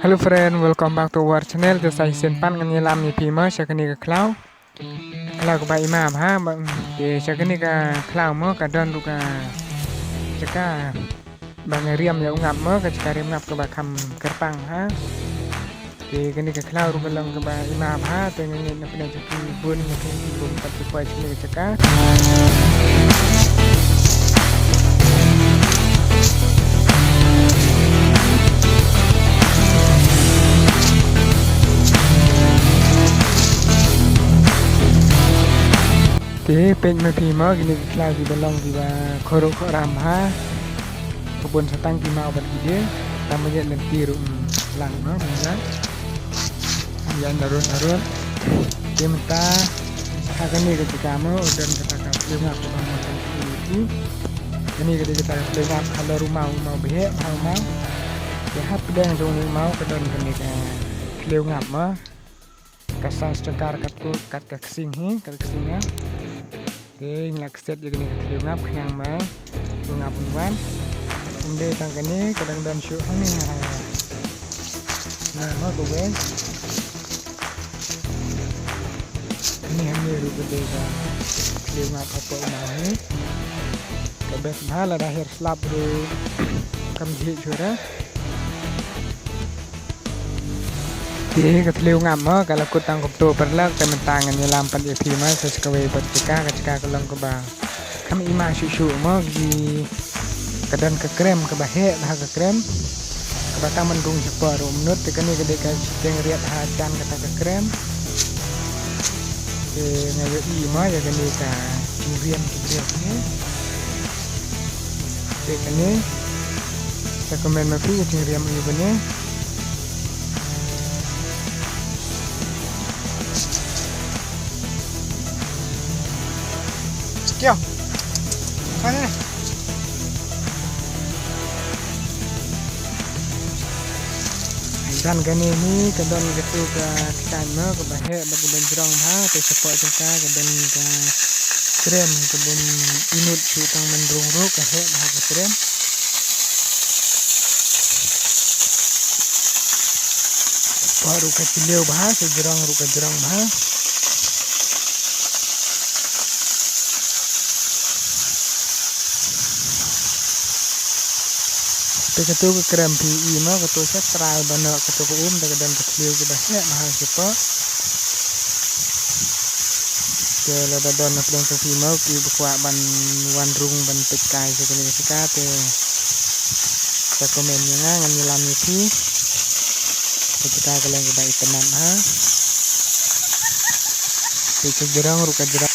Hello friend, welcome back to our channel.จะใส่เส้นปั้นกันยี่ลำยี่พีมาชักนี่กับคลาวกับใบมาฮะบางเดี๋ยวชักนี่กับคลาวเมื่อกับดอนดูกับจะก้าบางเรียมอย่างงับเมื่อกับจะก้าเรียมงับกับใบคำกระปังฮะเดี๋ยวกันนี่กับคลาวดูกันลงกับใบมาฮะตัวนี้นับเป็นจะกี่บุญจะกี่บุญปัจจุบันนี่จะก้าเป็นมาพีมากนี่คลาวที่บลองที่ว่าโคโรโครามฮะขบวนสตังที่มาเอาบัตรdiaทำมาเยอะเล่นตีรุ่งหลังเนาะเหมือนกันยันarun dia minta akan ni ketika mau dan katakan dengar kebanyakan itu ini ketika kita dengar kalau rumah mau behek mau ya hap dan jong mau ke dan ketika leu ngap mah kasar cekar kat kesing kesingnya Oke, ngak set juga nih kecil ngap yang mah ngap nuan kemudian tangga ini kadang dan show nih nah mau gue ini hanya rupa desa kecil ngap apa ini kebes mahal ada akhir slap bro kamji curah Jadi keteliu ngam kalau aku tangkap tuh perlak temen tangan nyelam pada film sesuai bertika kelang kebang kami ima susu mau di kedan ke krem ke bahe nah ke krem ke batang mendung separuh menurut tekan ini kedekan ceng riat hajan kata ke krem ke ngayo ima ya kene ka curian ini tekan ini saya komen mafi curian ini bener Kyo, mana nih? Dan gani ini kadang gitu ke kana ke bahe bagi benjrong ha te sepok cengka kadang ke krem kebun inut cutang mendrung ro ke he bah ke krem baru ke cileu bah sejrong ro ke jerong bah ketua ke krem PE mah ketua set try bener ketua ke dan kecil ke bahnya mahal siapa ke lada don naplang ke PE mah ki buka ban wan rung ban pekai sekali sekate ke komennya ngan nyelam itu kita kalian ke baik tenan ha ke jerang ruka jerang